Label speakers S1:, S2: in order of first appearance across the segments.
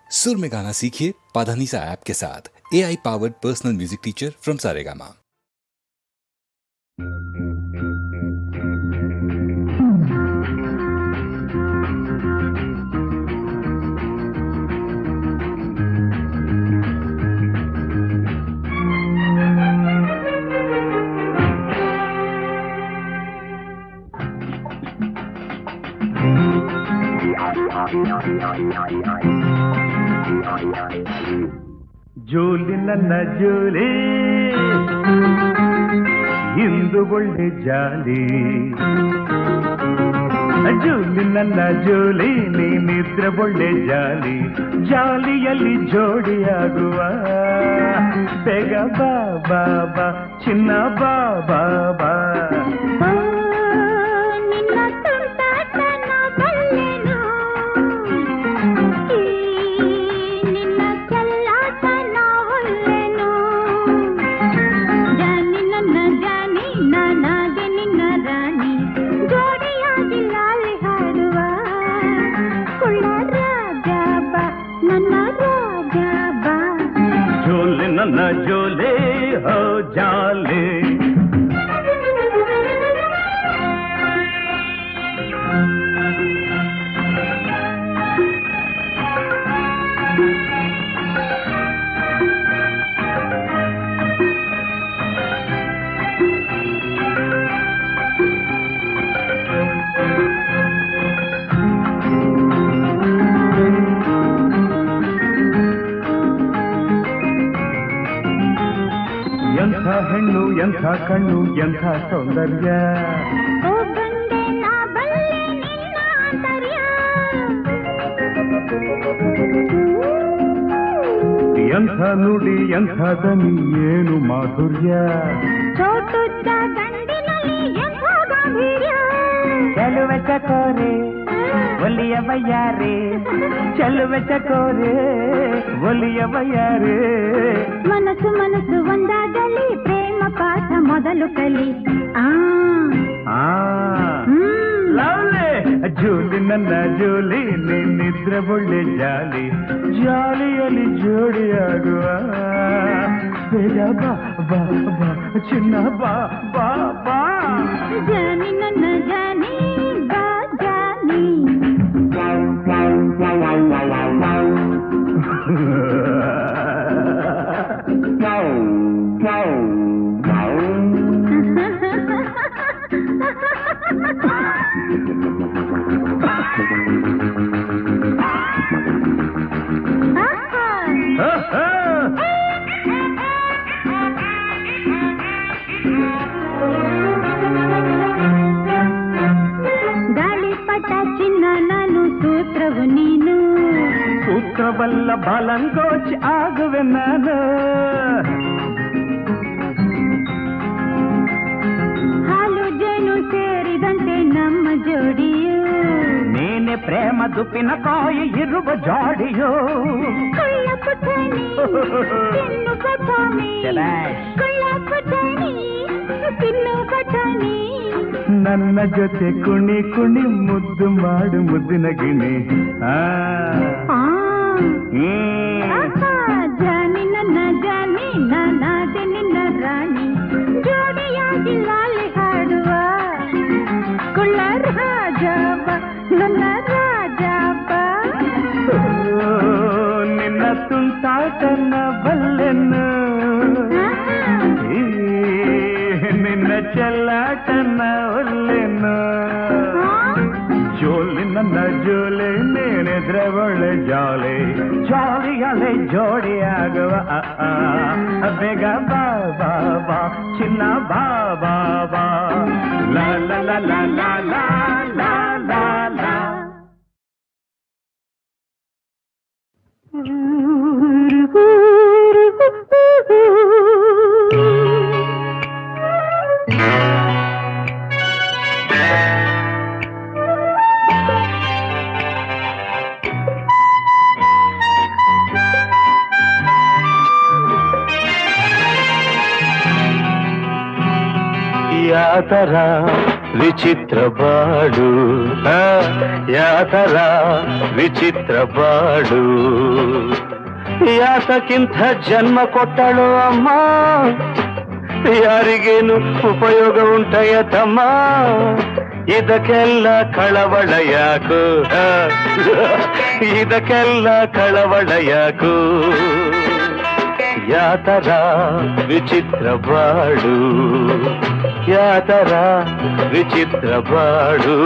S1: सुर में गाना सीखिए पाधानीसा ऐप के साथ। AI powered personal music teacher from Saregama.
S2: ಜೋಲಿ ನನ್ನ ಜೋಲಿ ಇಂದು ಒಳ್ಳೆ ಜಾಲಿ, ಜೋಲಿ ನನ್ನ ಜೋಲಿ ನೀನಿದ್ರೆ ಒಳ್ಳೆ ಜಾಲಿ, ಜಾಲಿಯಲ್ಲಿ ಜೋಡಿಯಾಗುವ ಬೇಗ ಬಾ ಬಾ ಬಾ ಚಿನ್ನ ಬಾ ಬಾ ಬಾ. ನನ್ನ ಜೋಲೆ ಹೋ ಜಾಲೆ, ಎಂಥ ಹೆಣ್ಣು ಎಂಥ ಕಣ್ಣು ಎಂಥ ಸೌಂದರ್ಯ, ಎಂಥ ನುಡಿ ಎಂಥ ದನಿ ಏನು ಮಾಧುರ್ಯ, ಚೆಲುವೆ ಚಕೋರೆ ಒಲಿಯ ಬಯ್ಯಾರೆ, ಚೆಲುವೆ ಚಕೋರೆ ಒಲಿಯ ಬಯ್ಯಾರೆ.
S3: ಮನಸ್ಸು ಮನಸ್ಸು ಒಂದಾಗಲಿ ಪ್ರೇಮ ಪಾಠ ಮೊದಲು ಕಲಿ.
S2: ಜೋಲಿ ನನ್ನ ಜೋಲಿ ನಿನ್ನಿದ್ರೆ ಒಳ್ಳೆ ಜಾಲಿ, ಜಾಲಿಯಲ್ಲಿ ಜೋಡಿಯಾಗುವ ಬೇಗ ಬಾ ಬಾ ಬಾ ಚಿನ್ನ ಬಾ ಬಾ ಬಾ.
S3: ಜಾನಿ ನನ್ನ ಜಾನಿ ಬಾ ಜಾನಿ. ಗಾಳಿಪಟ ಚಿನ್ನ ನಾನು ಸೂತ್ರವು ನೀನು,
S2: ಸೂತ್ರವಲ್ಲ ಬಾಲಂಗೋಚ್ ಆಗುವೆ ನಾನು.
S3: ಹಾಲು ಜೇನು ಸೇರಿದಂತೆ ನಮ್ಮ ಜೋಡಿಯು,
S2: ನೀನೆ ಪ್ರೇಮ ದುಪ್ಪಿನ ಕಾಯಿ ಇರುವ ಜಾಡಿಯೋ.
S3: ಕಳ್ಳ ಪುಟಾಣಿ ತಿನ್ನು ಬಟಾಣಿ, ಕಳ್ಳ ಪುಟಾಣಿ ತಿನ್ನು ಬಟಾಣಿ.
S2: ನನ್ನ ಜೊತೆ ಕುಣಿ ಕುಣಿ ಮುದ್ದು ಮಾಡು ಮುದ್ದಿನ ಗಿಣಿ.
S3: ಜಾನಿ ನನ್ನ ಜಾನಿ ನಾನಾದೆ ನಿನ್ನ ರಾಣಿ, ಜೋಡಿಯಾಗಿ ಲಾಲಿ ಹಾಡುವ ಕುಳ್ಳ ರಾಜಾಬ ನನ್ನ ರಾಜಾಬ.
S2: ನಿನ್ನ ತುಂಟಾಟನ ಬಲ್ಲೆನ್ನು, ನಿನ್ನ ಚೆಲ್ಲಾಟನ ಒಲ್ಲೆನ್ನು. ಜೋಲಿ ನನ್ನ ಜೋಲಿ ನೀನಿದ್ರೆ ಒಳ್ಳೆ ಜಾಲಿ, ಜಾಲಿಯಲ್ಲೇ ಜೋಡಿಯಾಗುವ ಬೇಗ ಬಾ ಬಾ ಬಾ ಚಿನ್ನ ಬಾ ಬಾ ಬಾ. ಲಾ ಲಾ ಲಾ ಲಾ ಲಾ ಲಾ ಲಾ ಲಾ ಲಾ. ಯಾತರ ವಿಚಿತ್ರ ಬಾಡು ಯಾತರ ವಿಚಿತ್ರ ಬಾಡು ಯಾತಕ್ಕಿಂತ ಜನ್ಮ ಕೊಟ್ಟಳು ಅಮ್ಮ ಯಾರಿಗೇನು ಉಪಯೋಗ ಉಂಟಯ್ಯ ತಮ್ಮ ಇದಕ್ಕೆಲ್ಲ ಕಳವಳ ಯಾಕು ಇದಕ್ಕೆಲ್ಲ ಕಳವಳ ಯಾಕು ಯಾತರ ವಿಚಿತ್ರ ಬಾಡು ಯಾತರ ವಿಚಿತ್ರ ಬಾಡು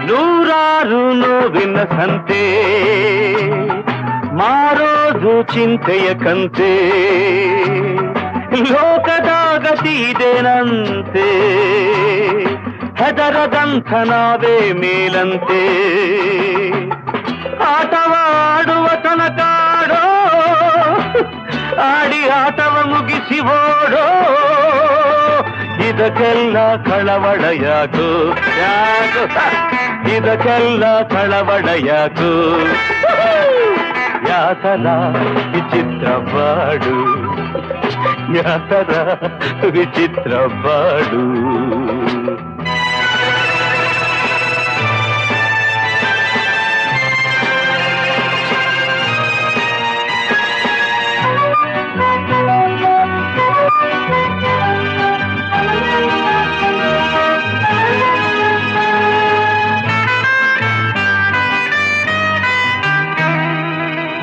S2: ನೂರಾರು ನೋವಿನ ಸಂತೆ ಮಾರೋದು ಚಿಂತೆಯ ಕಂತೆ ಲೋಕದ ಗತಿ ಇದೇನಂತೆ ಹೆದರದಂಥ ನಾವೇ ಮೇಲಂತೆ ಆಟವಾಡುವ ತನಕಾಡೋ ಆಡಿ ಆಟವ ಮುಗಿಸಿ ಓಡೋ ಇದಕ್ಕೆಲ್ಲ ಕಳವಳ ಯಾಕು ಯಾಕು ಇದಕ್ಕೆಲ್ಲ ಕಳವಳ ಯಾಕು ಯಾತರ ವಿಚಿತ್ರ ಬಾಡು ಯಾತರ ವಿಚಿತ್ರ ಬಾಡು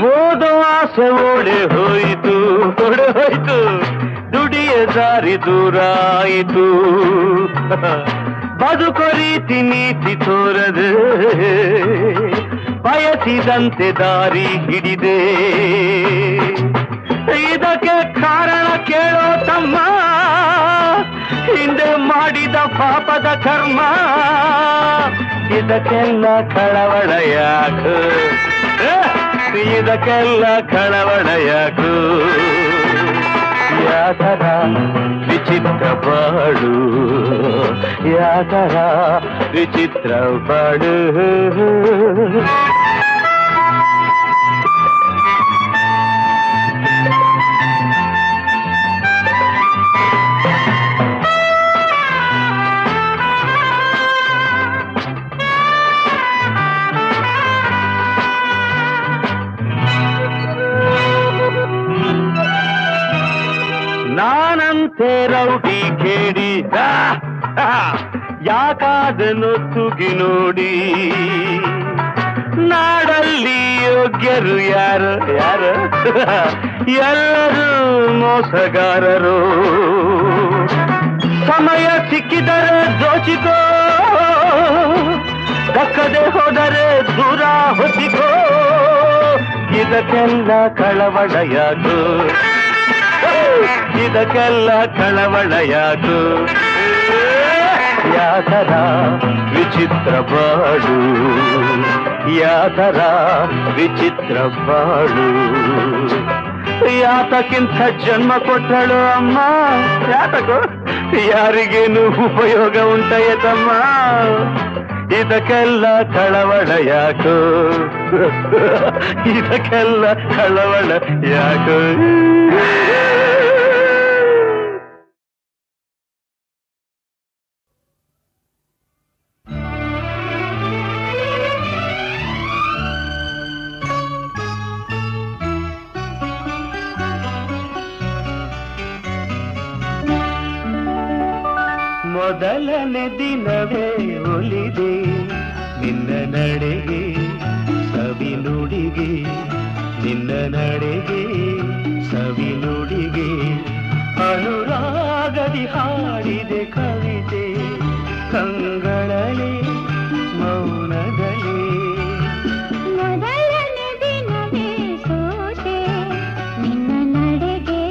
S2: ಓದೋ ಆಸೆ ಓಡೆ ಹೋಯಿತು ದುಡಿಯ ದಾರಿ ದೂರ ಆಯಿತು ಬದುಕೋ ರೀತಿ ನೀತಿ ತೋರದೆ ಬಯಸಿದಂತೆ ದಾರಿ ಹಿಡಿದೆ ಇದಕ್ಕೆ ಕಾರಣ ಕೇಳೋ ತಮ್ಮ ಹಿಂದೆ ಮಾಡಿದ ಪಾಪದ ಕರ್ಮ ಇದಕ್ಕೆಲ್ಲ ಕಳವಳ ಯಾಕು ಇದಕ್ಕೆಲ್ಲ ಕಳವಳ ಯಾಕು ಯಾತರ ವಿಚಿತ್ರ ಬಾಡು ಯಾತರ ವಿಚಿತ್ರ ಬಾಡು ನಾನಂತೆ ರೌಡಿ ಕೇಳಿ ಯಾಕಾದನು ತುಗಿ ನೋಡಿ ನಾಡಲ್ಲಿ ಯೋಗ್ಯರು ಯಾರು ಯಾರು ಎಲ್ಲರೂ ಮೋಸಗಾರರು ಸಮಯ ಸಿಕ್ಕಿದರೆ ದೋಚಿಕೋ ದಕ್ಕದೆ ಹೋದರೆ ದೂರ ಹೊತ್ತಿಕೋ ಇದಕ್ಕೆಲ್ಲ ಕಳವಳ ಯಾಕು ಇದಕ್ಕೆಲ್ಲ ಕಳವಳ ಯಾಕು ಯಾತರ ವಿಚಿತ್ರ ಬಾಡು ಯಾತರ ವಿಚಿತ್ರ ಬಾಡು ಯಾತಕ್ಕಿಂತ ಜನ್ಮ ಕೊಟ್ಟಳು ಅಮ್ಮ ಯಾತಕೋ ಯಾರಿಗೇನು ಉಪಯೋಗ ಉಂಟಯ್ಯ ತಮ್ಮ ಇದಕ್ಕೆಲ್ಲ ಕಳವಳ ಯಾಕು ಇದಕ್ಕೆಲ್ಲ ಕಳವಳ ಯಾಕು ಮೊದಲನೇ ದಿನವೇ ಒಲಿದೆ ನಿನ್ನ ನಡೆಗೆ ಸವಿ ನುಡಿಗೆ ನಿನ್ನ ನಡೆಗೆ ಸವಿ ನುಡಿಗೆ ಅನುರಾಗದಿ ಹಾಡಿದೆ ಕವಿತೆ ಕಂಗಳಲೆ ಮೌನದಲೇ
S3: ಮೊದಲನೇ ದಿನವೇ ಸೋತೆ ನಿನ್ನ ನಡೆಗೆ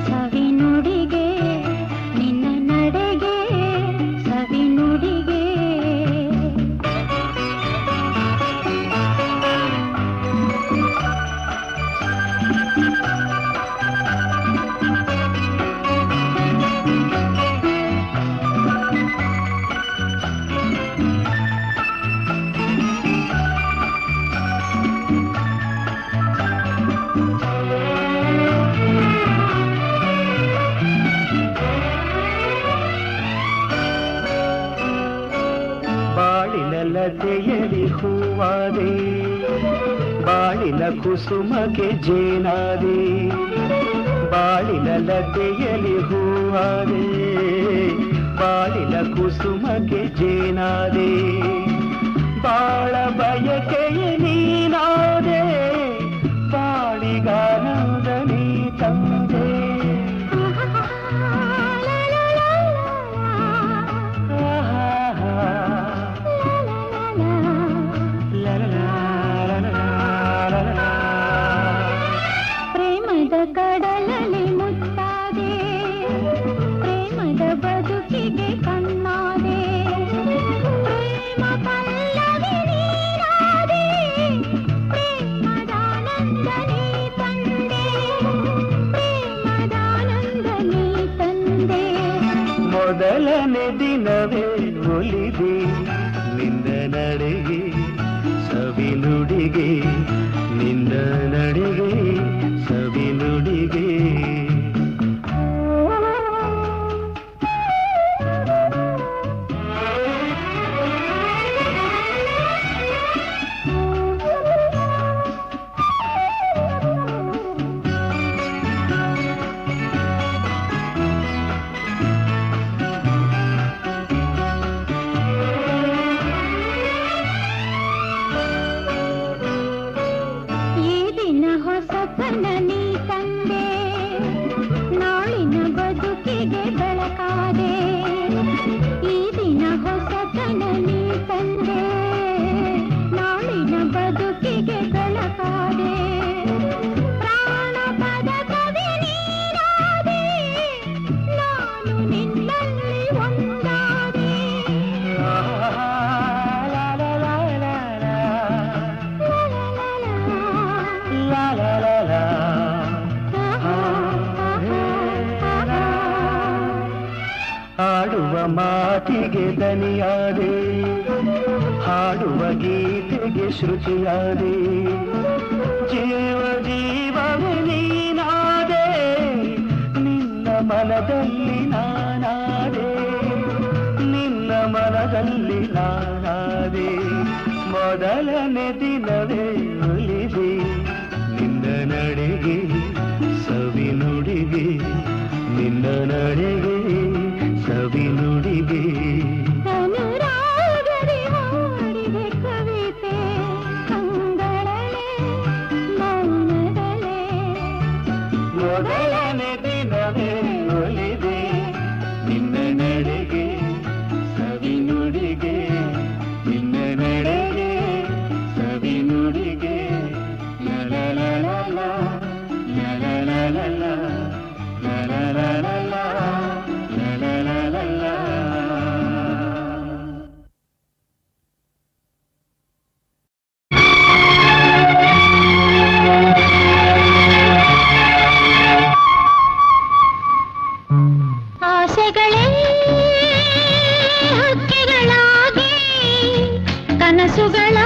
S3: ಸವಿ ನುಡಿಗೆ ನಿನ್ನ ನಡೆಗೆ ಸವಿ ನುಡಿಗೆ
S2: ಲತೆಯಲಿ ಹೂವಾದೆ ಬಾಳಿನ ಕುಸುಮಗೆ ಜೇನಾದೆ ಬಾಳಿನ ಲತೆಯಲಿ ಹೂವಾದೆ ಬಾಳಿನ ಕುಸುಮಗೆ ಜೇನಾದೆ ಬಾಳ ಬಯಕೆಯ ನೀನಾದೆ ಬಾಳಿಗಾನಂದ ನೀ ತಂದೆ
S3: ಪ್ರೇಮದ ಕಡಲಲ್ಲಿ ಮುತ್ತಾದೆ ಪ್ರೇಮದ ಬದುಕಿಗೆ ಕಣ್ಣಾದೆ ಪ್ರೇಮ ಪಲ್ಲವಿ ನೀನಾದೆ ಪ್ರೇಮದಾನಂದ ನೀ ತಂದೆ ಪ್ರೇಮದಾನಂದ ನೀ ತಂದೆ
S2: ಮೊದಲನೇ ದಿನವೇ ಒಲಿದೆ ನಿನ್ನ ನಡೆಗೆ ಸವಿನುಡಿಗೆ ನಿನ್ನ ನಡೆಗೆ ಸವಿನುಡಿಗೆ
S3: ಈ ದಿನ ಹೊಸತನ ನೀ ತಂದೆ ನಾಳಿನ ಬದುಕಿಗೆ ಬೆಳಕಾದೆ ಈ ದಿನ ಹೊಸತನ ನೀ ತಂದೆ ನಾಳಿನ ಬದುಕಿಗೆ ಬೆಳಕಾದೆ ಪ್ರಾಣ ಪದ ಕವಿ ನೀನಾದೆ ನಾನು ನಿನ್ನಲ್ಲಿ ಒಂದಾದೆ
S2: ಆಡುವ ಮಾತಿಗೆ ದನಿಯಾದೆ ಹಾಡುವ ಗೀತೆಗೆ ಶ್ರುತಿಯಾದೆ ಜೀವ ಜೀವವೇ ನೀನಾದೆ ನಿನ್ನ ಮನದಲ್ಲಿ ನಾನಾದೆ ನಿನ್ನ ಮನದಲ್ಲಿ ನಾನಾದೆ ಮೊದಲನೇ ದಿನವೇ ಒಲಿದೆ ನಿನ್ನ ನಡೆಗೆ ಸವಿನುಡಿಗೆ ನಿನ್ನ ನಡೆಗೆ ಸವಿನುಡಿಗೆ
S3: ಅನುರಾಗದಿ ಹಾಡಿದೆ ಕವಿತೆ ಕಂಗಳಲೆ ಮೌನದಲೆ
S2: ಮೊದಲನೇ ದಿನವೇ ಒಲಿದೆ ನಿನ್ನ ನಡೆಗೆ ಸವಿನುಡಿಗೆ ನಿನ್ನ ನಡೆಗೆ ಸವಿನುಡಿಗೆ ಲಲಲಲಲ ಲಲಲಲಲ ಲಲಲಲಲ ಲಲಲಲಲ
S3: ಆಸೆಗಳೇ ಹಕ್ಕಿಗಳಾಗಿ ಕನಸುಗಳ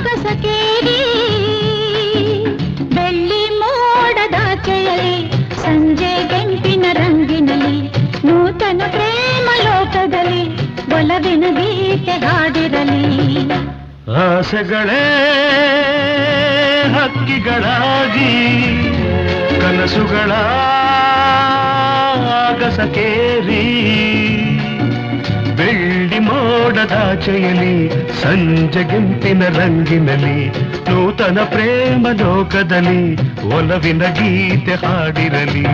S3: ಗಸಕೇರಿ ಬೆಳ್ಳಿ ಮೋಡದಾಚೆಯಲ್ಲಿ ಸಂಜೆ ಗಂಟಿನ ರಂಗಿನಲ್ಲಿ ನೂತನ ಪ್ರೇಮ ಲೋಕದಲ್ಲಿ ಒಲವಿನ ಗೀತೆ ಹಾಡಿರಲಿ
S2: ಆಸೆಗಳೇ ಹಕ್ಕಿಗಳಾಗಿ ಕನಸುಗಳ ಆಗಸಕೇರಿ ಬೆಳ್ಳಿ ಮೋಡದಾಚೆಯಲ್ಲಿ ಸಂಜೆ ಗೆಂಪಿನ ರಂಗಿನಲ್ಲಿ ನೂತನ ಪ್ರೇಮ ಲೋಕದಲ್ಲಿ ಒಲವಿನ ಗೀತೆ ಹಾಡಿರಲಿ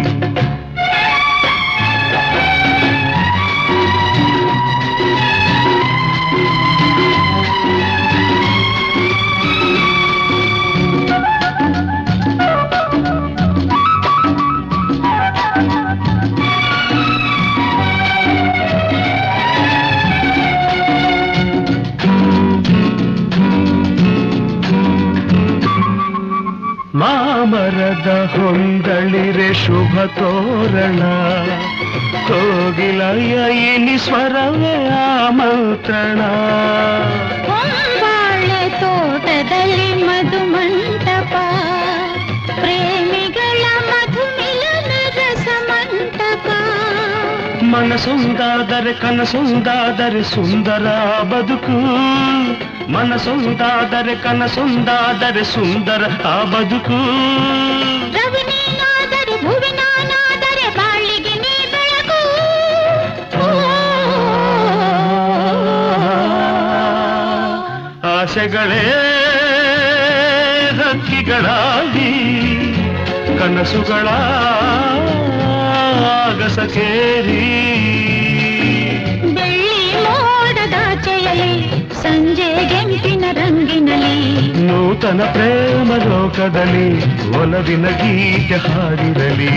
S2: ಮಾಮರದ ಹೊಂದಳಿರೆ ಶುಭ ತೋರಣ ಕೋಗಿಲೆಯ ಇನಿ ಸ್ವರವೇ ಆಮಂತ್ರಣ
S3: ಹೊಂಬಾಳೆ ತೋಟದಲ್ಲಿ ಮಧುಮಂಟಪ ಪ್ರೇಮಿಗಳ ಮಧುಮಿಲನ ರಸ ಮಂಟಪ
S2: ಮನಸೊಂದಾದರೆ ಕನಸೊಂದಾದರೆ ಸುಂದರ ಬದುಕು, ಮನಸೊಂದಾದರೆ ಕನಸೊಂದಾದರೆ ಸುಂದರ ಆ ಬದುಕು.
S3: ರವಿ ನೀನಾದರೆ ಭುವಿ ನಾನಾದರೆ ಬಾಳಿಗೆ ನೀ ಬೆಳಕು.
S2: ಆಸೆಗಳೇ ಹಕ್ಕಿಗಳಾಗಿ ಕನಸುಗಳ ಆಗಸಕೇರಿ,
S3: ಬೆಳ್ಳಿ ಮೋಡದಾಚೆಯಲಿ ಸಂಜೆ ಗೆಂಪಿನ ರಂಗಿನಲ್ಲಿ,
S2: ನೂತನ ಪ್ರೇಮ ಲೋಕದಲ್ಲಿ ಒಲವಿನ ಗೀತೆ ಹಾಡಿರಲಿ.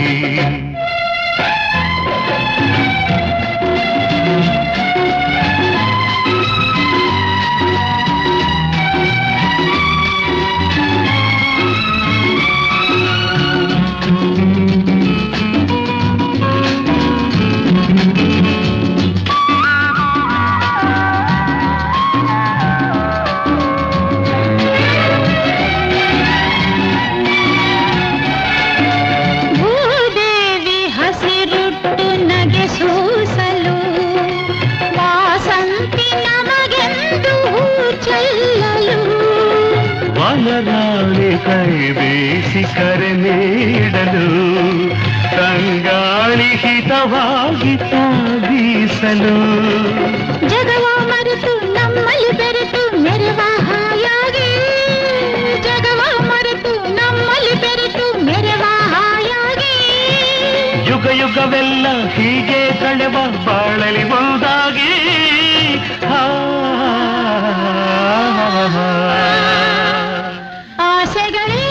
S3: ಭೂದೇವಿ ಹಸಿರುಟ್ಟು ನಗೆ ಸೂಸಲು, ವಾಸಂತಿ ನಮಗೆಂದು ಹೂ ಚೆಲ್ಲಲು,
S2: ವನರಾಣಿ ಕೈ ಬೀಸಿ ಕರೆ ನೀಡಲು, ತಂಗಾಳಿ ಹಿತವಾಗಿ ಬೀಸಲು,
S3: ಜಗವ ಮರೆತು ನಮ್ಮಲ್ಲಿ ಬೆರೆತು ಮೆರವ ಹಾಯಾಗಿ, ಜಗವ ಮರೆತು ನಮ್ಮಲ್ಲಿ ಬೆರೆತು ಮೆರವ ಹಾಯಾಗಿ,
S2: ಯುಗ ಯುಗವೆಲ್ಲ ಹೀಗೆ ಕಳೆವ ಬಾಳಲಿ ಒಂದಾಗಿ.
S3: ಆಸೆಗಳೇ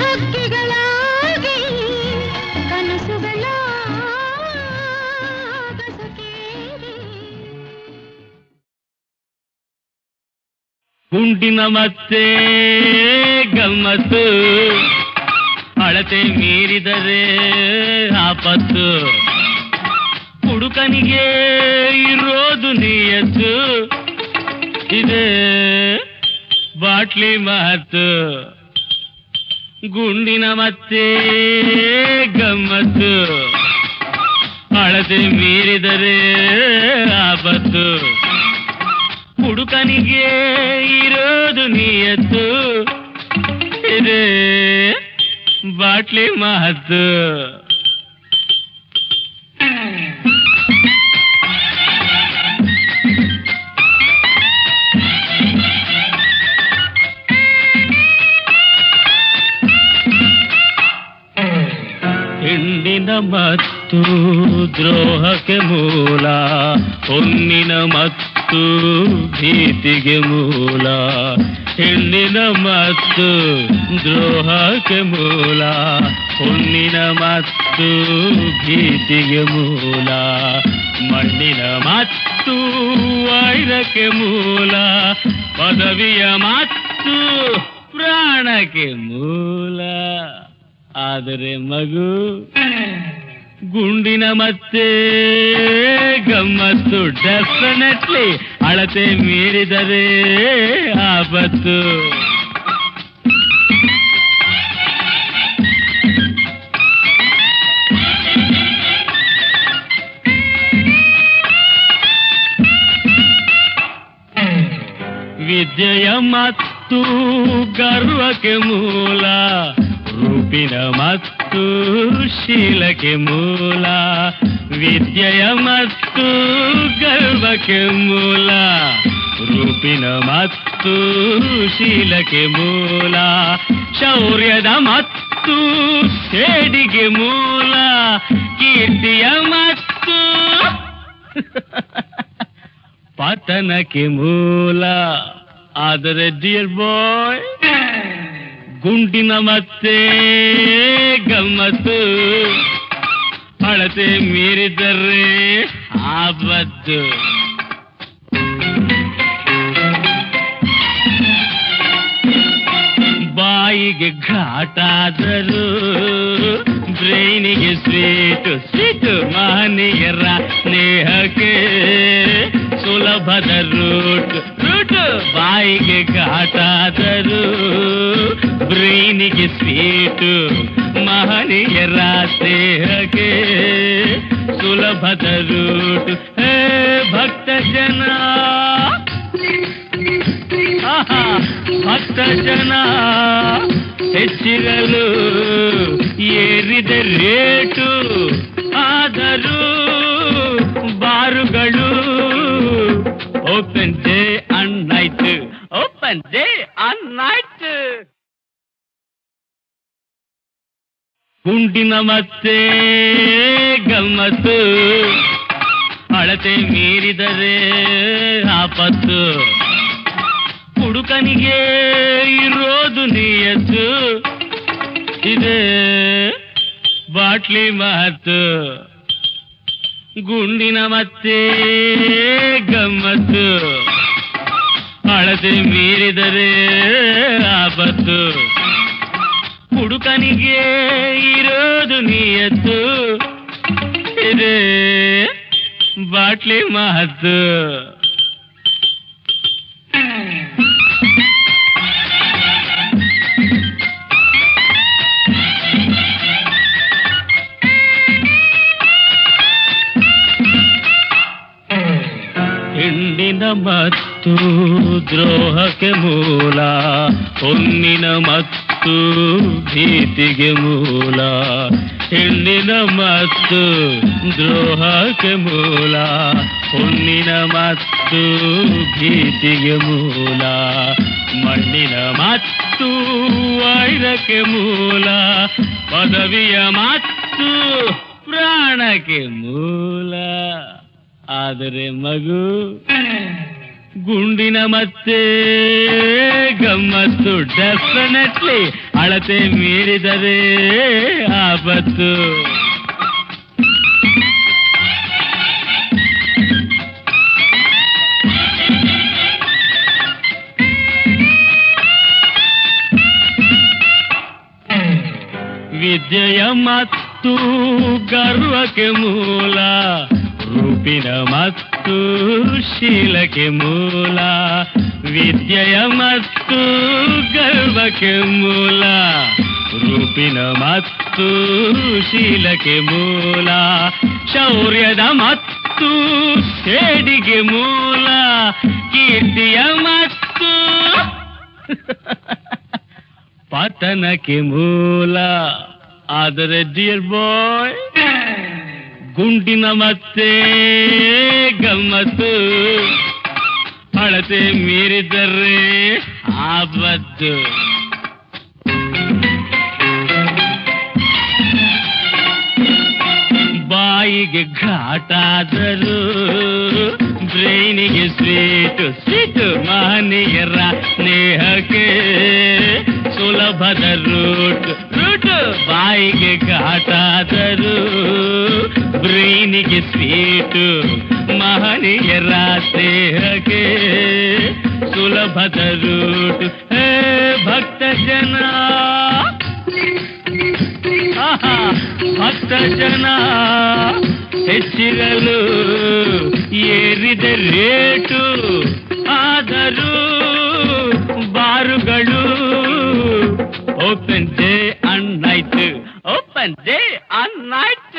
S3: ಹಕ್ಕಿಗಳಾಗಿ ಕನಸುಗಳ ಆಗಸಕೇರಿ.
S2: ಗುಂಡಿನ ಮತ್ತೆ ಗಮ್ಮತ್ತು, ಅಳತೆ ಮೀರಿದರೆ ಆಪತ್ತು, ಹುಡುಕನಿಗೆ ಇರೋದು ನಿಯತ್ತು, ಇದೆ ಬಾಟ್ಲಿ ಮಾತು. ಗುಂಡಿನ ಮತ್ತೆ ಗಮ್ಮತ್ತು, ಅಳತೆ ಮೀರಿದರೆ ಆಪತ್ತು, ಹುಡುಕನಿಗೆ ಇರೋದು ನಿಯತ್ತು, ಇದೆ ಬಾಟ್ಲಿ ಮಾತು. ಹೆಣ್ಣಿನ ಮತ್ತು ದ್ರೋಹಕ್ಕೆ ಮೂಲ, ಹೊನ್ನಿನ ಮತ್ತು ಭೀತಿಗೆ ಮೂಲ, ಹೆಣ್ಣಿನ ಮತ್ತು ದ್ರೋಹಕ್ಕೆ ಮೂಲ, ಹೊನ್ನಿನ ಮತ್ತು ಭೀತಿಗೆ ಮೂಲ, ಮಣ್ಣಿನ ಮತ್ತು ವೈರಕ್ಕೆ ಮೂಲ, ಪದವಿಯ ಮತ್ತು ಪ್ರಾಣಕ್ಕೆ ಮೂಲ. ಆದರೆ ಮಗು ಗುಂಡಿನ ಮತ್ತೆ ಗಮ್ಮತ್ತು, ಡೆಫಿನೆಟ್ಲಿ ಅಳತೆ ಮೀರಿದರೆ ಆಪತ್ತು. ವಿದ್ಯೆಯ ಮತ್ತು ಗರ್ವಕ್ಕೆ ಮೂಲ, ರೂಪಿನ ಮತ್ತು ಶೀಲಕ್ಕೆ ಮೂಲ, ವಿದ್ಯೆಯ ಮತ್ತು ಗರ್ವಕ್ಕೆ ಮೂಲ, ರೂಪಿನ ಮತ್ತು ಶೀಲಕ್ಕೆ ಮೂಲ, ಶೌರ್ಯದ ಮತ್ತು ಸೇಡಿಗೆ ಮೂಲ, ಕೀರ್ತಿಯ ಮತ್ತು ಪತನಕ್ಕೆ ಮೂಲ. ಆದರೆ ಡಿಯರ್ ಬಾಯ್, ಗುಂಡಿನ ಮತ್ತೆ ಗಮ್ಮತ್ತು, ಅಳತೆ ಮೀರಿದರೆ ಆಪತ್ತು. ಬಾಯಿಗೆ ಘಾಟಾದರೂ ಬ್ರೈನಿಗೆ ಸ್ವೀಟು ಸ್ವೀಟು, ಮಹನೀಯರ ಸ್ನೇಹಕ್ಕೆ ಸುಲಭದ ರೂಟ್ ರೂಟು. ಬಾಯಿಗೆ ಘಾಟಾದರೂ ಬ್ರೈನಿಗೆ ಸ್ವೀಟು, ಮಹನೀಯರ ಸ್ನೇಹಕ್ಕೆ ಸುಲಭದ ರೂಟು ಹೇ ಭಕ್ತ ಜನ ಭಕ್ತ ಜನ ಹೆಚ್ಚಿರಲು ಏರಿದ ರೇಟು ಆದರೂ ಬಾರುಗಳು open day and night open day and night ಗುಂಡಿನ ಮತ್ತೆ ಗಮ್ಮತ್ತು ಅಳತೆ ಮೀರಿದರೆ ಆಪತ್ತು ಹುಡುಕನಿಗೆ ಇರೋದು ನಿಯತ್ತು ಇದೆ ಬಾಟ್ಲಿ ಮಾತು ಗುಂಡಿನ ಮತ್ತೆ ಗಮ್ಮತ್ತು ಅಳತೆ ಮೀರಿದರೆ ಆಪತ್ತು ಹುಡುಕನಿಗೆ ಇರೋದು ನಿಯತ್ತು ಇದೆ ಬಾಟ್ಲಿ ಮಾತು ಹೆಣ್ಣಿನ ಮತ್ತು ದ್ರೋಹಕ್ಕೆ ಮೂಲ ಹೊನ್ನಿನ ಮತ್ತು ಭೀತಿಗೆ ಮೂಲ ಹೆಣ್ಣಿನ ಮತ್ತು ದ್ರೋಹಕ್ಕೆ ಮೂಲ ಹೊನ್ನಿನ ಮತ್ತು ಭೀತಿಗೆ ಮೂಲ ಮಣ್ಣಿನ ಮತ್ತು ವೈರಕ್ಕೆ ಮೂಲ ಪದವಿಯ ಮತ್ತು ಪ್ರಾಣಕ್ಕೆ ಮೂಲ ಆದರೆ ಮಗು ಗುಂಡಿನ ಮತ್ತೆ ಗಮ್ಮತ್ತು ಡೆಫಿನೆಟ್ಲಿ ಅಳತೆ ಮೀರಿದರೆ ಆಪತ್ತು ವಿದ್ಯೆಯ ಮತ್ತು ಗರ್ವಕ್ಕೆ ಮೂಲ ರೂಪಿನ ಮತ್ತು ಶೀಲಕ್ಕೆ ಮೂಲ ವಿದ್ಯೆಯ ಮತ್ತು ಗರ್ವಕ್ಕೆ ಮೂಲ ರೂಪಿನ ಮತ್ತು ಶೀಲಕ್ಕೆ ಮೂಲ ಶೌರ್ಯದ ಮತ್ತು ಸೇಡಿಗೆ ಮೂಲ ಕೀರ್ತಿಯ ಮತ್ತು ಪತನಕ್ಕೆ ಮೂಲ ಆದರೆ ಡಿಯರ್ ಬಾಯ್ ಗುಂಡಿನ ಮತ್ತೆ ಗಮ್ಮತ್ತು ಅಳತೆ ಮೀರಿದರೆ ಆಪತ್ತು ಬಾಯಿಗೆ ಘಾಟಾದರೂ ಬ್ರೈನಿಗೆ ಸ್ವೀಟು ಸ್ವೀಟು ಮಹನೀಯರ ಸ್ನೇಹಕ್ಕೆ ಸುಲಭದ ರೂಟು ರೂಟು ಬಾಯಿಗೆ ಘಾಟಾದರೂ ಬ್ರೈನಿಗೆ ಸ್ವೀಟು ಮಹನೀಯರ ಸ್ನೇಹಕ್ಕೆ ಸುಲಭದ ರೂಟು ಹೇ ಭಕ್ತ ಜನ ಭಕ್ತ ಜನ ಹೆಚ್ಚಿರಲು ಏರಿದ ರೇಟು ಆದರೂ ಬಾರುಗಳು open day and night open day and night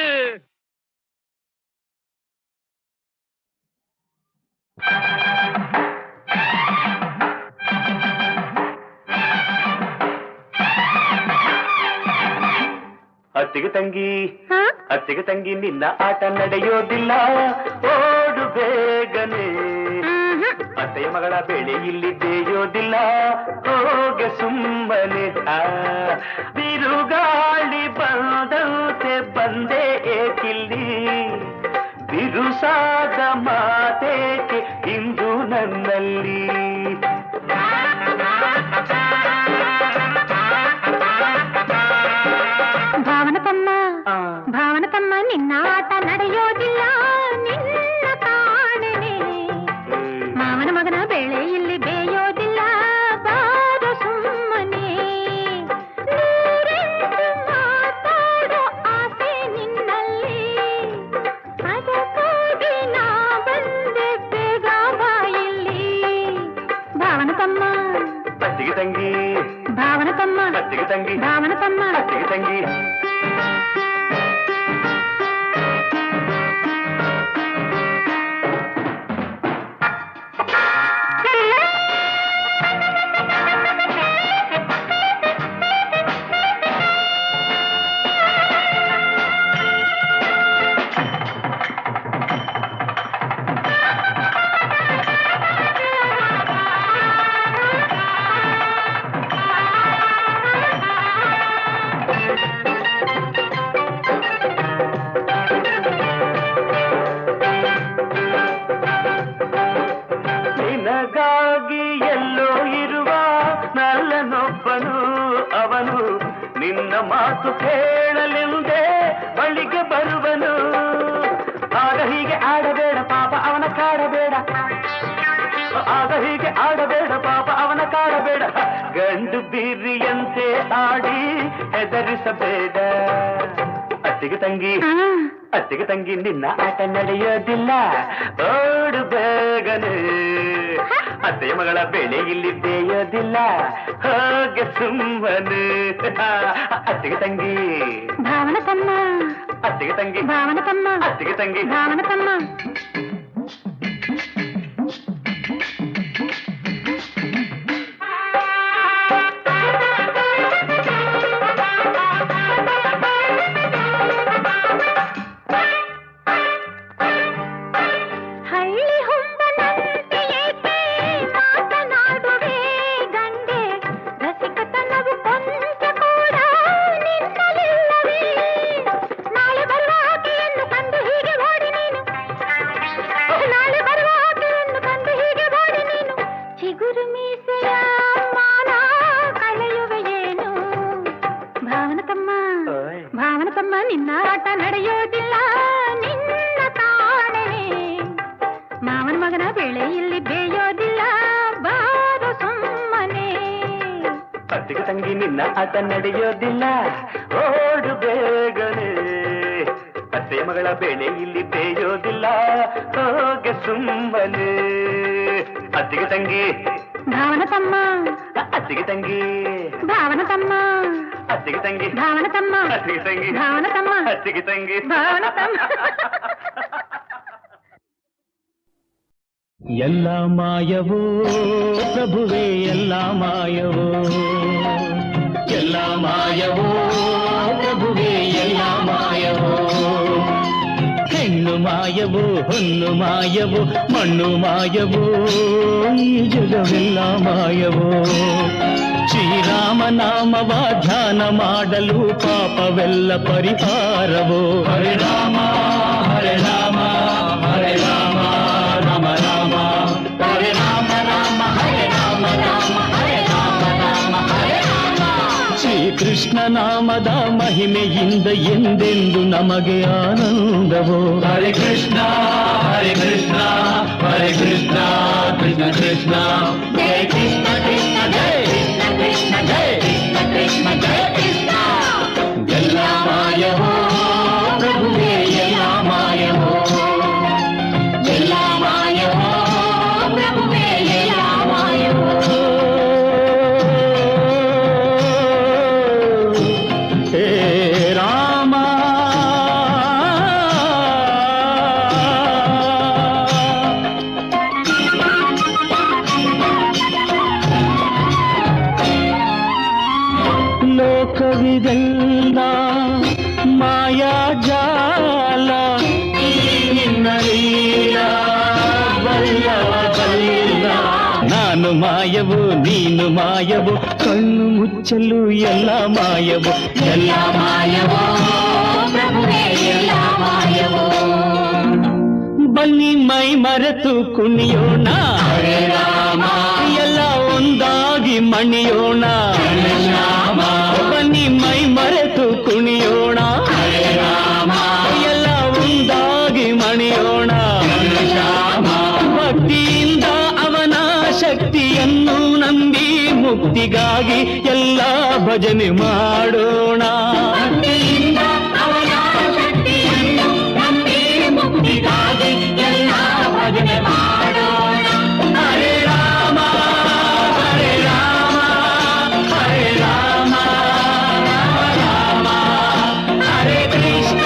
S4: ಅತ್ತಿಗೆ ತಂಗಿ ನಿನ್ನ ಆಟ ನಡೆಯೋದಿಲ್ಲ ಓಡು ಬೇಗನೆ ಅತ್ತೆಯ ಮಗಳ ಬೆಳೆ ಇಲ್ಲಿ ಬೇಯೋದಿಲ್ಲ ಹೋಗೆ ಸುಮ್ಮನೆ ಬಿರುಗಾಳಿ ಬಂದಂತೆ ಬಂದೆ ಏಕಿಲ್ಲಿ ಬಿರುಸಾದ ಮಾತೇಕೆ ಇಂದು ನನ್ನಲ್ಲಿ
S3: ಭಾವನತಮ್ಮ ನಿನ್ನ ಆಟ ನಡೆಯೋದಿಲ್ಲ ನಿನ್ನ ಕಾಣನೆ ಮಾವನ ಮಗನ ಬೆಳೆ ಇಲ್ಲಿ ಬೇಯೋದಿಲ್ಲ ಬಾರ ಸುಮ್ಮನೆ ನೂರೆಂಟು ಮಾತಾಡೋ ಆಸೆ ನಿನ್ನಲ್ಲಿ ಅದಕ್ಕಾಗಿ ನಾ ಬಂದೆ ಬೇಗ ಬಾಯಲ್ಲಿ ಭಾವನತಮ್ಮ
S4: ಅತ್ತಿಗೆ ತಂಗಿ
S3: ಭಾವನತಮ್ಮ
S4: ಅತ್ತಿಗೆ ತಂಗಿ
S3: ಭಾವನತಮ್ಮ
S4: ಅತ್ತಿಗೆ ತಂಗಿ ನಿನ್ನ ಮಾತು ಕೇಳಲೆಂದೇ ಬಳಿಗೆ ಬರುವನು. ಆಗ ಹೀಗೆ ಆಡಬೇಡ ಪಾಪ ಅವನ ಕಾಡಬೇಡ, ಆಗ ಹೀಗೆ ಆಡಬೇಡ ಪಾಪ ಅವನ ಕಾಡಬೇಡ. ಗಂಡು ಬೀರಿಯಂತೆ ಆಡಿ ಹೆದರಿಸಬೇಡ. ಅತ್ತಿಗೆ ತಂಗಿ, ಅತ್ತಿಗೆ ತಂಗಿ ನಿನ್ನ ಆಟ ನಡೆಯೋದಿಲ್ಲ, ಓಡು ಬೇಗನೆ. ಅತ್ತೆಯ ಮಗಳ ಬೆಳೆ ಇಲ್ಲಿ ಬೇಯೋದಿಲ್ಲ, ಹೋಗೆ ಸುಮ್ಮನೆ. ಅತ್ತಿಗೆ ತಂಗಿ
S3: ಭಾವನ ತಮ್ಮ,
S4: ಅತ್ತಿಗೆ ತಂಗಿ
S3: ಭಾವನ ತಮ್ಮ,
S4: ಅತ್ತಿಗೆ ತಂಗಿ
S3: ಭಾವನ ತಮ್ಮ. ಹಳ್ಳಿ ಹುಂಬನಂತೆ ಏಕೆ ಮಾತನಾಡುವೆ ಗಂಡೆ, ರಸಿಕತನವು ಕೊಂಚ ಕೂಡ ನಿನ್ನಲಿಲ್ಲವೇ. ನಾಳೆ ಬರುವ ಆಕೆಯನ್ನು ಕಂಡು ಹೀಗೆ ಓಡಿ ನೀನು, ನಾಳೆ ಬರುವ ಆಕೆಯನ್ನು ಕಂಡು ಹೀಗೆ ಓಡಿ ನೀನು. ಚಿಗುರು ಮೀಸೆಯ ಮಾನ ಕಳೆಯುವೆಯೇನು. ಭಾವನ ತಮ್ಮ, ಭಾವನ ತಮ್ಮ ನಿನ್ನ ಆಟ ನಡೆಯೋದಿಲ್ಲ, ನಿನ್ನ ಕಾಣನೆ. ಮಾವನ ಮಗನ ಬೆಳೆ ಇಲ್ಲಿ ಬೇಯೋದಿಲ್ಲ, ಬಾರು ಸುಮ್ಮನೆ.
S4: ಅತ್ತಿಗೆ ತಂಗಿ ನಿನ್ನ ಆಟ ನಡೆಯೋದಿಲ್ಲ, ಓಡು ಬೇಗನೆ. ಅತ್ತೆಯ ಮಗಳ ಬೆಳೆ ಇಲ್ಲಿ ಬೇಯೋದಿಲ್ಲ, ಹೋಗೆ ಸುಮ್ಮನೆ. ಅತ್ತಿಗೆ ತಂಗಿ
S3: ಭಾವನ ತಮ್ಮ,
S4: ಅತ್ತಿಗೆ ತಂಗಿ
S3: ಭಾವನ ತಮ್ಮ,
S4: ಅತ್ತಿಗೆ ತಂಗಿ
S3: ಭಾವನ ತಮ್ಮ,
S4: ಅತ್ತಿಗೆ ತಂಗಿ
S3: ಭಾವನ ತಮ್ಮ,
S4: ಅತ್ತಿಗೆ ತಂಗಿ
S3: ಭಾವನ ತಮ್ಮ.
S2: ಎಲ್ಲ ಮಾಯವೋ ಪ್ರಭುವೇ, ಎಲ್ಲ ಮಾಯವೋ, ಎಲ್ಲ ಮಾಯವೋ ಪ್ರಭುವೇ, ಎಲ್ಲ ಮಾಯವೋ. ಹೆಣ್ಣು ಮಾಯವೋ, ಹೊನ್ನು ಮಾಯವೋ, ಮಣ್ಣು ಮಾಯವೋ, ಈ ಜಗವೆಲ್ಲ ಮಾಯವೋ. ಶ್ರೀರಾಮ ನಾಮವ ಧ್ಯಾನ ಮಾಡಲು ಪಾಪವೆಲ್ಲ ಪರಿಹಾರವೋ. ಹರೆ ರಾಮ ಹರೆ ರಾಮ ಹರೆ ರಾಮ ರಾಮ ರಾಮ ಹರೆ ರಾಮ ರಾಮ ಹರೆ ರಾಮ ರಾಮ ಹರೆ ರಾಮ ರಾಮ ಹರೆ ರಾಮ. ಶ್ರೀಕೃಷ್ಣ ನಾಮದ ಮಹಿಮೆಯಿಂದ ಎಂದೆಂದು ನಮಗೆ ಆನಂದವೋ. ಹರೆ ಕೃಷ್ಣ ಹರೆ ಕೃಷ್ಣ ಹರೆ ಕೃಷ್ಣ ಕೃಷ್ಣ ಕೃಷ್ಣ ಜಯ ಕೃಷ್ಣ ಕೃಷ್ಣ ಜಯ ಕೃಷ್ಣ ಕೃಷ್ಣ ಜಯ ಕೃಷ್ಣ ಕೃಷ್ಣ ಜಯ ಕೃಷ್ಣ. ಎಲ್ಲ ಮಾಯವೋ ಪ್ರಭುವೇ, ಎಲ್ಲ ಮಾಯವೋ, ಎಲ್ಲ ಮಾಯವೋ ಪ್ರಭುವೇ, ಎಲ್ಲ ಮಾಯವೋ. ಹೇ ರಾಮ ಲೋಕವಿದೆಲ್ಲ ಮಾಯಾಜಾಲ, ನಿನ್ನ ಲೀಲಾ ಬಲ್ಲವ ಬಲ್ಲ. ನಾನು ಮಾಯವು ನೀನು ಮಾಯವು, ಕಣ್ಣು ಮುಚ್ಚಲು ಎಲ್ಲ ಮಾಯವು. ಎಲ್ಲ ಮಾಯವೋ ಪ್ರಭುವೇ, ಎಲ್ಲ ಮಾಯವೋ. ಬನ್ನಿ ಮೈ ಮರೆತು ಕುಣಿಯೋಣ, ಹರೇ ರಾಮ. ಎಲ್ಲ ಒಂದಾಗಿ ಮಣಿಯೋಣ, ಶ್ಯಾಮ. ಬನ್ನಿ ಮೈ ಮರೆತು ಕುಣಿಯೋಣ, ಹರೇ ರಾಮ. ಎಲ್ಲ ಒಂದಾಗಿ ಮಣಿಯೋಣ, ಶ್ಯಾಮ. ಭಕ್ತಿಯಿಂದ ಅವನ ಶಕ್ತಿಯನ್ನು ನಂಬಿ ಮುಕ್ತಿಗಾಗಿ ಎಲ್ಲ ಭಜನೆ ಮಾಡೋಣ. ಭಕ್ತಿಯಿಂದ ಅವನ ಶಕ್ತಿಯನ್ನು ನಂಬಿ ಮುಕ್ತಿಗಾಗಿ ಎಲ್ಲ ಭಜನೆ ಮಾಡೋಣ. ಹರೇ ರಾಮ ಹರೇ ರಾಮ ಹರೇ ರಾಮ ರಾಮ ರಾಮ ಹರೇ ಕೃಷ್ಣ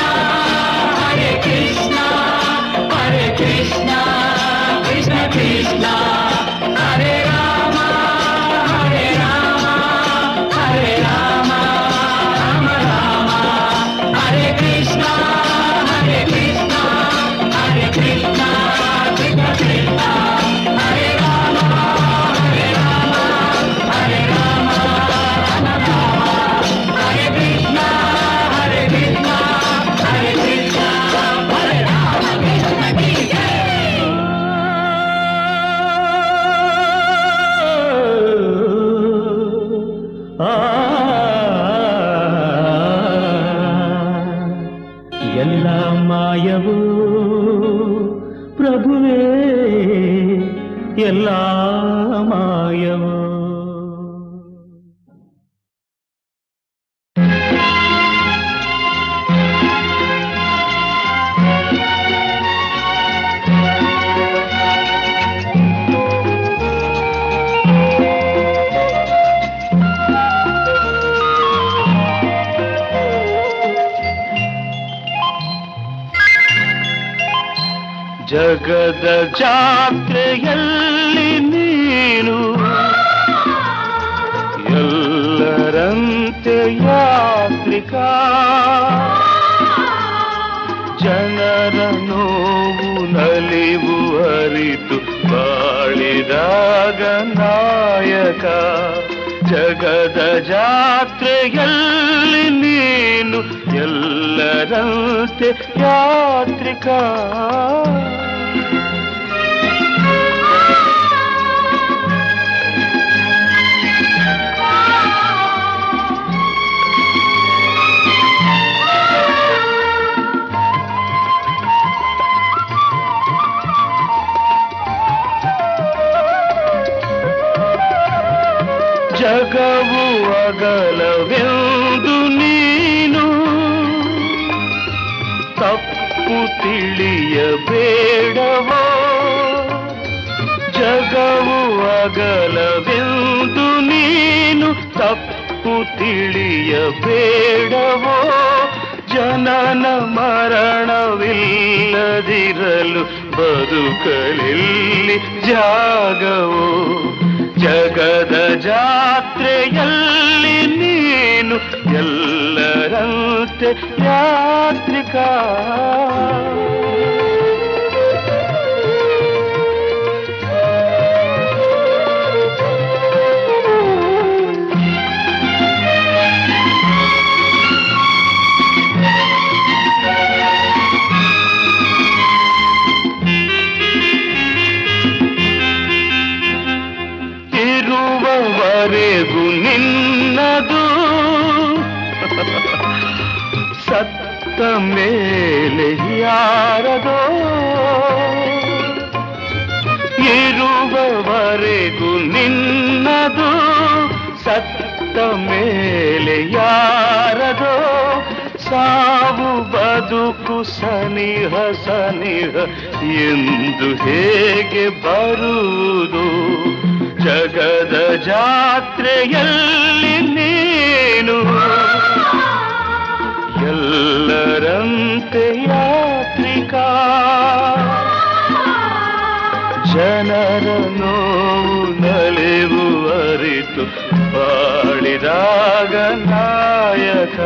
S2: ಕೃಷ್ಣ ಕೃಷ್ಣ ಕೃಷ್ಣ ಹರೇ ರಾಮ ಹರೇ ರಾಮ ರಾಮ ರಾಮ ಎಲ್ಲ ಮಾಯವೋ. ಜಗದ ಜಾತ್ರೆಯಲ್ಲಿ ನೀನು ಎಲ್ಲರಂತೆ ಯಾತ್ರಿಕ, ಜನರ ನೋವು ನಲಿವು ಅರಿತು ಬಾಳಿದಾಗ ನಾಯಕ. ಜಗದ ಜಾತ್ರೆಯಲ್ಲಿ ನೀನು ಎಲ್ಲರಂತೆ ಯಾತ್ರಿಕ. ಜಗವು ಅಗಲವೆಂದು ನೀನು ತಪ್ಪು ತಿಳಿಯಬೇಡವೋ. ಜಗವು ಅಗಲವೆಂದು ನೀನು ತಪ್ಪು ತಿಳಿಯಬೇಡವೋ. ಜನನ ಮರಣವಿಲ್ಲದಿರಲು ಬದುಕಲಿಲ್ಲಿ ಜಾಗವೋ. ಜಗದ ಜಾತ್ರೆಯಲ್ಲಿ ನೀನು ಎಲ್ಲರಂತೆ ಯಾತ್ರಿಕ. ಇರುವವರೆಗೂ ನಿನ್ನದು, ಸತ್ತ ಮೇಲೆ ಯಾರದೋ. ಇರುವವರೆಗೂ ನಿನ್ನದು, ಸತ್ತ ಮೇಲೆ ಯಾರದೋ. ಸಾವು ಬದುಕು ಸನಿಹ ಸನಿಹ ಎಂದು ಹೇಗೆ ಬರುವುದು. ಜಗದ ಜಾತ್ರೆಯಲ್ಲಿ ನೀನು ಎಲ್ಲರಂತೆ ಯಾತ್ರಿಕ. ಜನರ ನೋವು ನಲಿವು ಅರಿತು ಬಾಳಿದಾಗ ನಾಯಕ.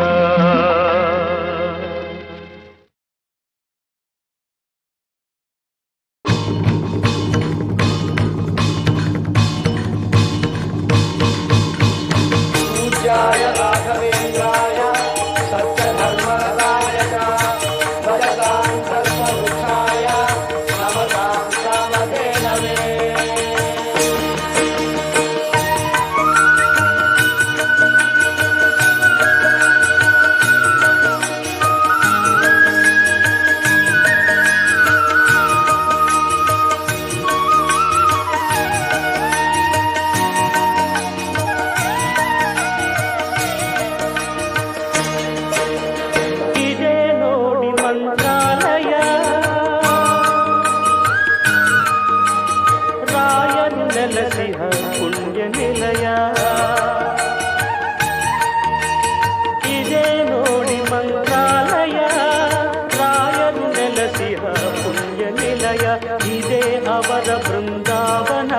S2: ಬೃಂದಾವನ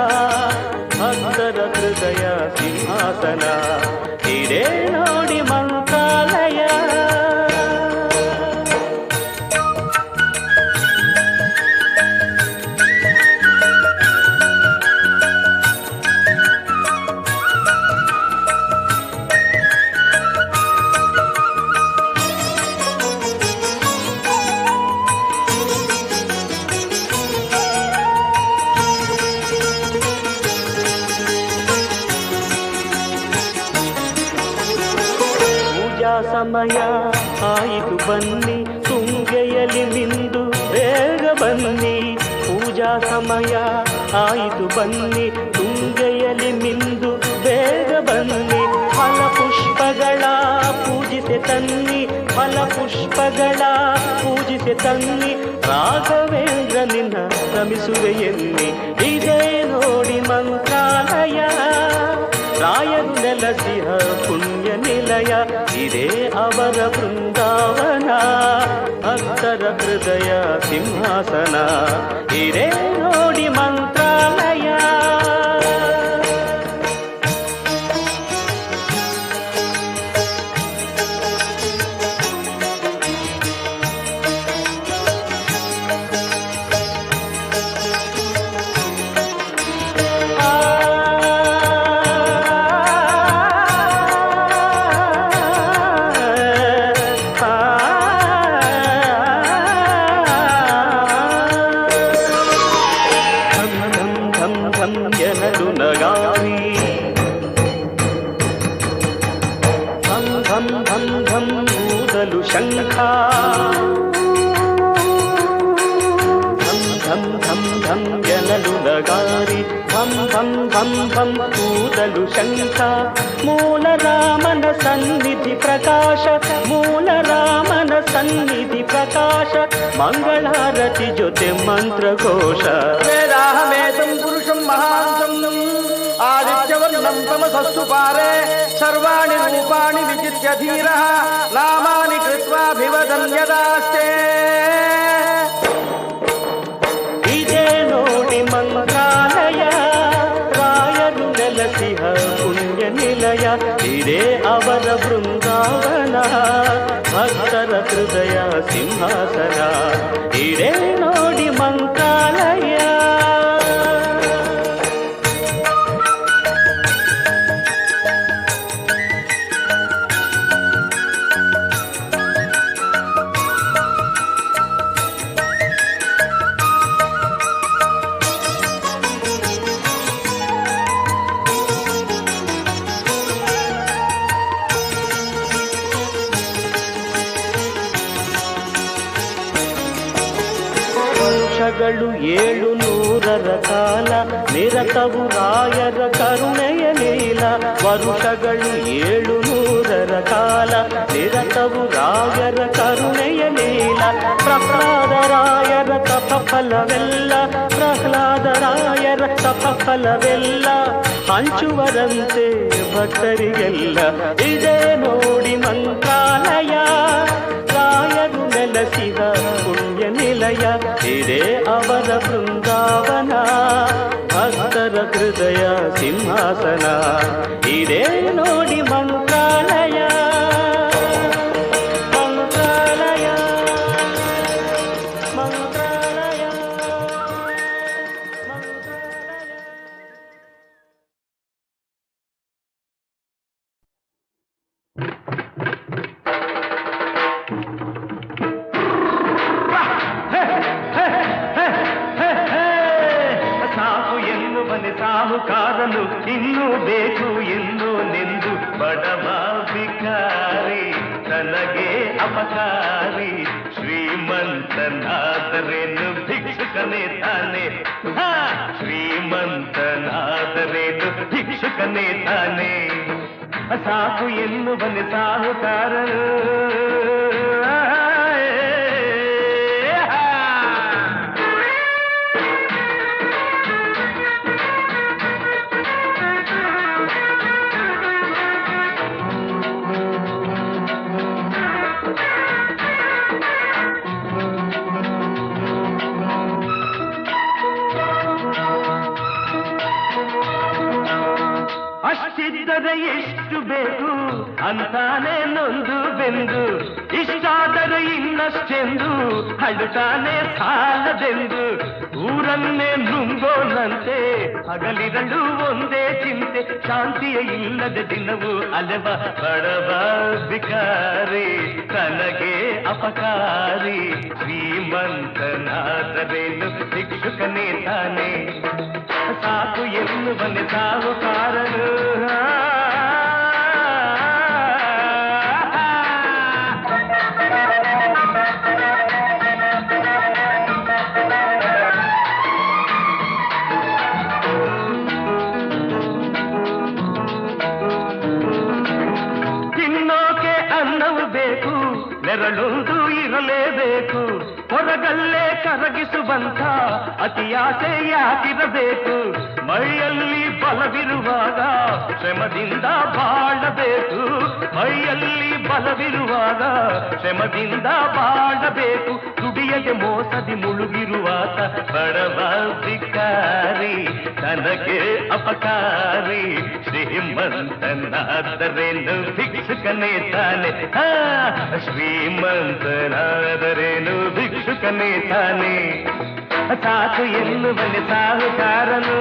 S2: ಭಕ್ತರ ಹೃದಯ ಸಿಂಹಾಸನ ಇದೇ ನೋಡಿ ಮಂತ್ರಾಲಯ. ಸಮಯ ಆಯಿತು ಬನ್ನಿ, ತುಂಗೆಯಲ್ಲಿ ನಿಂದು ಬೇಗ ಬನ್ನಿ. ಪೂಜಾ
S4: ಪೂಜಾ ಸಮಯ ಆಯಿತು ಬನ್ನಿ, ತುಂಗೆಯಲ್ಲಿ ಮಿಂದು ಬೇಗ ಬನ್ನಿ. ಫಲಪುಷ್ಪಗಳ ಪೂಜಿಸೆ ತನ್ನಿ, ಫಲಪುಷ್ಪಗಳ ಪೂಜಿಸೆ ತನ್ನಿ. ರಾಘವೇಂದ್ರ ನಿನ್ನ ರಮಿಸುವೆ ಎನ್ನಿ. ಇದೇ ನೋಡಿ ಮಂತ್ರಾಲಯ, ರಾಯರು ನೆಲಸಿಹ ಪುಣ್ಯ ನಿಲಯ. ಇದೇ ಅವರ ಬೃಂದಾವನ, ಭಕ್ತರ ಹೃದಯ ಸಿಂಹಾಸನ. ಇದೇ ನೋಡಿ ಮಂತ್ರಾಲಯ. ಶಂಖ ಧಂ ಧಂ ಧಂ ಧಂ ಎನಲು ನಗಾರಿ, ಧಂ ಧಂ ಧಂ ಧಂ ಕೂದಲು ಶಂಖ. ಮೂಲ ರಾಮನ ಸನ್ನಿಧಿ ಪ್ರಕಾಶ, ಮೂಲ ರಾಮನ ಸನ್ನಿಧಿ ಪ್ರಕಾಶ. ಮಂಗಳಾರತಿ ಜೊತೆ ಮಂತ್ರಘೋಷ.
S5: ವೇದಾಹಮೇತಂ ಪುರುಷಂ ಮಹಾಂತಂ ಆದಿತ್ಯವರ್ಣಂ ತಮಸಸ್ಸು ಪಾರೆ. ಸರ್ವಾಣಿ ರೂಪಾಣಿ ವಿಚಿತ್ಯ ಧೀರಃ ನಾಮಾನಿ ಕೃತ್ವಾಭಿವದನ್ಯದಾಸ್ತೆ.
S4: ಇದೇ ನೋಡಿ ಮಂತ್ರಾಲಯ, ರಾಯರು ನೆಲಸಿಹ ಪುಣ್ಯ ನಿಲಯ. ಇದೇ ಅವರ ಬೃಂದಾವನ, ಭಕ್ತರ ಹೃದಯ ಸಿಂಹಾಸನ. ಇದೇ ನೋಡಿ ಮಂತ್ರಾಲಯ. ವರ್ಷಗಳು 700 ಕಾಲ ನಿರತವು ರಾಯರ ಕರುಣೆಯ ಲೀಲ. ವರುಷಗಳು 700 ಕಾಲ ನಿರತವು ರಾಯರ ಕರುಣೆಯ ಲೀಲ. ಪ್ರಹ್ಲಾದರಾಯರ ತಪಫಲವೆಲ್ಲ, ಪ್ರಹ್ಲಾದರಾಯರ ತಪಫಲವೆಲ್ಲ ಹಂಚುವರಂತೆ ಭಕ್ತರಿಗೆಲ್ಲ. ಇದೇ ನೋಡಿ ಮಂತ್ರಾಲಯ, ರಾಯರು ನೆಲಸಿದ ಪುಣ್ಯ ನಿಲಯ. ಇದೇ ಅವರ ಬೃಂದಾವನ, ಭಕ್ತರ ಹೃದಯ ಸಿಂಹಾಸನ. ಇದೇ ನೋಡಿ ಮಂತ್ರಾಲಯ, ಮಂತ್ರಾಲಯ, ಮಂತ್ರಾಲಯ, ಮಂತ್ರಾಲಯ.
S2: ಸಾಕು ಎನ್ನುವನೆ ಸಾಹುಕಾರನು, ಇನ್ನೂ ಬೇಕು ಎನ್ನು ನೆಂದು ಬಡವ ಭಿಕಾರಿ ತನಗೆ ಅಪಕಾರಿ. ಶ್ರೀಮಂತನಾದರೇನು ಭಿಕ್ಷುಕನೇ ತಾನೆ, ಶ್ರೀಮಂತನಾದರೇನು ಭಿಕ್ಷುಕನೇ ತಾನೆ. ಸಾಕು ಎನ್ನುವನೆ ಸಾಹುಕಾರನು. ಅಷ್ಟಿದ್ದರೆ ಎಷ್ಟು ಬೇಕು ಅಂತಾನೆ ನೊಂದು ಬೆಂದು, ಇಷ್ಟಾದರೆ ಇನ್ನಷ್ಟೆಂದು ಹಡುತ್ತಾನೆ ಸಾಲದೆಂದು. ಊರನ್ನೇ ನುಂಗೋನಂತೆ ಹಗಲಿರಲು ಒಂದೇ ಚಿಂತೆ, ಶಾಂತಿಯ ಇಲ್ಲದ ದಿನವೂ ಅಲೆವ ಬಡವ ಭಿಕಾರಿ ತನಗೆ ಅಪಕಾರಿ. ಶ್ರೀಮಂತನಾದರೇನು ಭಿಕ್ಷುಕನೇ ತಾನೆ. ಸಾಕು ಎನ್ನುವನೆ ಸಾಹುಕಾರನು. ಕೊರಗಲ್ಲೇ ಕರಗಿಸುವಂತ ಅತಿಯಾಸೆ ಯಾಕಿರಬೇಕು ಮೈಯಲ್ಲಿ ಬಲವಿರುವಾಗ ಶ್ರಮದಿಂದ ಬಾಳಬೇಕು ಮೈಯಲ್ಲಿ ಬಲವಿರುವಾಗ ಶ್ರಮದಿಂದ ಬಾಳಬೇಕು ದುಡಿಯದೆ ಮೋಸದಿ ಮುಳುಗಿರುವಾತ ಬಡವ ಭಿಕಾರಿ ತನಗೆ ಅಪಕಾರಿ ಶ್ರೀಮಂತನಾದರೇನು ಭಿಕ್ಷುಕನೇ ತಾನೆ ಶ್ರೀಮಂತನಾದರೇನು ಭಿಕ್ಷುಕನೇ ತಾನೆ ಸಾಕು ಎನ್ನುವನೆ ಸಾಹುಕಾರನು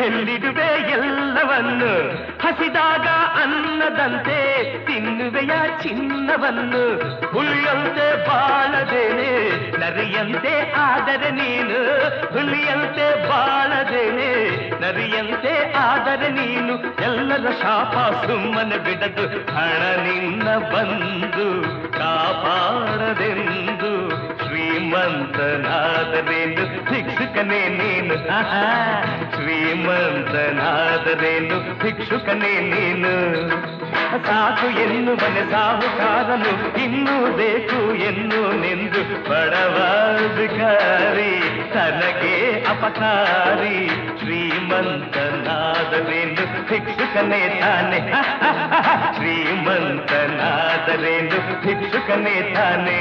S2: ಎಲ್ಲಿಡುವೆ ಎಲ್ಲವನ್ನು ಹಸಿದಾಗ ಅನ್ನದಂತೆ ತಿನ್ನುವೆಯ ಚಿನ್ನವನ್ನು ಹುಲಿಯಂತೆ ಬಾಳದೇನೆ ನರಿಯಂತೆ ಆದರೆ ನೀನು ಹುಲಿಯಂತೆ ಬಾಳದೇನೆ ನರಿಯಂತೆ ಆದರೆ ನೀನು ಎಲ್ಲರ ಶಾಪ ಸುಮ್ಮನೆ ಬಿಡದು ಹಣ ನಿನ್ನ ಬಂದು ಕಾಪಾಡದೆಂದು ಶ್ರೀಮಂತನಾದರೇನು ಭಿಕ್ಷುಕನೇ ನೀನು ಶ್ರೀಮಂತನಾದರೇನು ಭಿಕ್ಷುಕನೇ ನೀನು ಸಾಕು ಎನ್ನುವನೆ ಸಾಹುಕಾರನು ಇನ್ನೂ ಬೇಕು ಎನ್ನು ನಿಂದು ಬಡವ ಭಿಕಾರಿ ತನಗೆ ಅಪಕಾರಿ ಶ್ರೀಮಂತನಾದರೇನು ಭಿಕ್ಷುಕನೇ ತಾನೆ ಶ್ರೀಮಂತನಾದರೇನು ಭಿಕ್ಷುಕನೇ ತಾನೆ